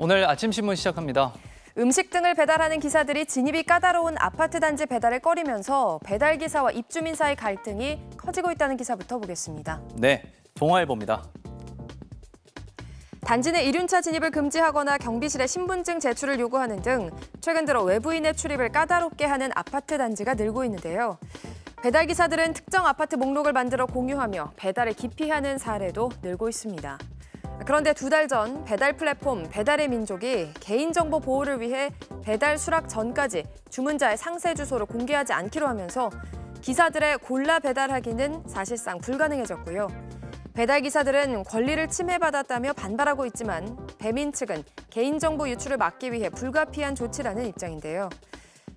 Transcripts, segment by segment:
오늘 아침 신문 시작합니다. 음식 등을 배달하는 기사들이 진입이 까다로운 아파트 단지 배달을 꺼리면서 배달 기사와 입주민 사이 갈등이 커지고 있다는 기사부터 보겠습니다. 네, 동아일보입니다. 단지 내 이륜차 진입을 금지하거나 경비실에 신분증 제출을 요구하는 등 최근 들어 외부인의 출입을 까다롭게 하는 아파트 단지가 늘고 있는데요. 배달 기사들은 특정 아파트 목록을 만들어 공유하며 배달을 기피하는 사례도 늘고 있습니다. 그런데 2달 전 배달 플랫폼 배달의 민족이 개인정보 보호를 위해 배달 수락 전까지 주문자의 상세 주소를 공개하지 않기로 하면서 기사들의 골라 배달하기는 사실상 불가능해졌고요. 배달 기사들은 권리를 침해받았다며 반발하고 있지만 배민 측은 개인정보 유출을 막기 위해 불가피한 조치라는 입장인데요.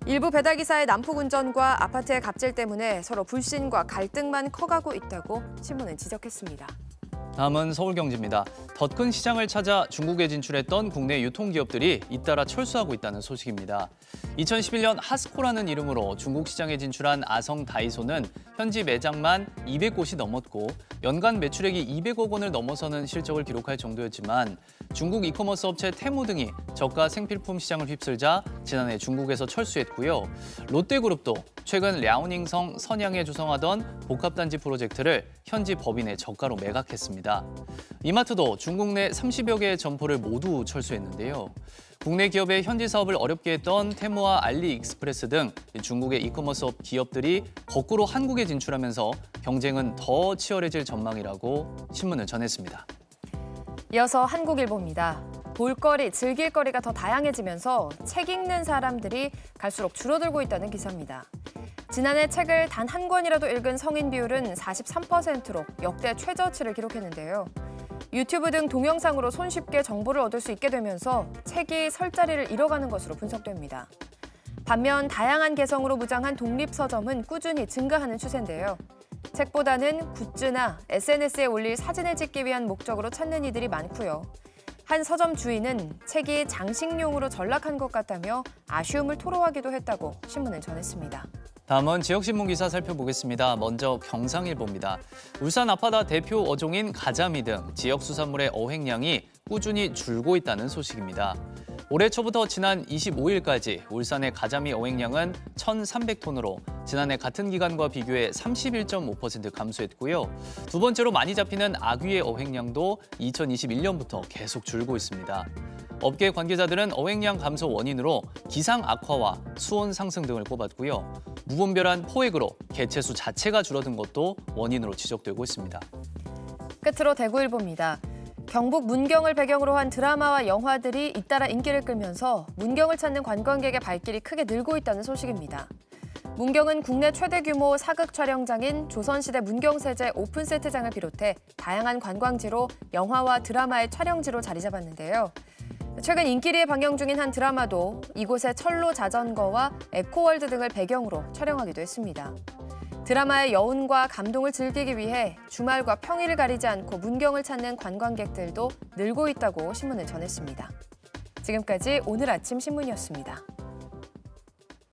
일부 배달 기사의 난폭 운전과 아파트의 갑질 때문에 서로 불신과 갈등만 커가고 있다고 신문은 지적했습니다. 다음은 서울경제입니다. 더 큰 시장을 찾아 중국에 진출했던 국내 유통기업들이 잇따라 철수하고 있다는 소식입니다. 2011년 하스코라는 이름으로 중국 시장에 진출한 아성 다이소는 현지 매장만 200곳이 넘었고 연간 매출액이 200억 원을 넘어서는 실적을 기록할 정도였지만 중국 이커머스 업체 테무 등이 저가 생필품 시장을 휩쓸자 지난해 중국에서 철수했고요. 롯데그룹도 최근 랴오닝성 선양에 조성하던 복합단지 프로젝트를 현지 법인에 저가로 매각했습니다. 이마트도 중국 내 30여 개의 점포를 모두 철수했는데요. 국내 기업의 현지 사업을 어렵게 했던 테무와 알리익스프레스 등 중국의 이커머스 기업들이 거꾸로 한국에 진출하면서 경쟁은 더 치열해질 전망이라고 신문을 전했습니다. 이어서 한국일보입니다. 볼거리, 즐길거리가 더 다양해지면서 책 읽는 사람들이 갈수록 줄어들고 있다는 기사입니다. 지난해 책을 단 한 권이라도 읽은 성인 비율은 43%로 역대 최저치를 기록했는데요. 유튜브 등 동영상으로 손쉽게 정보를 얻을 수 있게 되면서 책이 설 자리를 잃어가는 것으로 분석됩니다. 반면 다양한 개성으로 무장한 독립서점은 꾸준히 증가하는 추세인데요. 책보다는 굿즈나 SNS에 올릴 사진을 찍기 위한 목적으로 찾는 이들이 많고요. 한 서점 주인은 책이 장식용으로 전락한 것 같다며 아쉬움을 토로하기도 했다고 신문은 전했습니다. 다음은 지역신문 기사 살펴보겠습니다. 먼저 경상일보입니다. 울산 앞바다 대표 어종인 가자미 등 지역 수산물의 어획량이 꾸준히 줄고 있다는 소식입니다. 올해 초부터 지난 25일까지 울산의 가자미 어획량은 1,300톤으로 지난해 같은 기간과 비교해 31.5% 감소했고요. 두 번째로 많이 잡히는 아귀의 어획량도 2021년부터 계속 줄고 있습니다. 업계 관계자들은 어획량 감소 원인으로 기상 악화와 수온 상승 등을 꼽았고요. 무분별한 포획으로 개체수 자체가 줄어든 것도 원인으로 지적되고 있습니다. 끝으로 대구일보입니다. 경북 문경을 배경으로 한 드라마와 영화들이 잇따라 인기를 끌면서 문경을 찾는 관광객의 발길이 크게 늘고 있다는 소식입니다. 문경은 국내 최대 규모 사극 촬영장인 조선시대 문경세제 오픈세트장을 비롯해 다양한 관광지로 영화와 드라마의 촬영지로 자리 잡았는데요. 최근 인기리에 방영 중인 한 드라마도 이곳의 철로 자전거와 에코월드 등을 배경으로 촬영하기도 했습니다. 드라마의 여운과 감동을 즐기기 위해 주말과 평일을 가리지 않고 문경을 찾는 관광객들도 늘고 있다고 신문을 전했습니다. 지금까지 오늘 아침 신문이었습니다.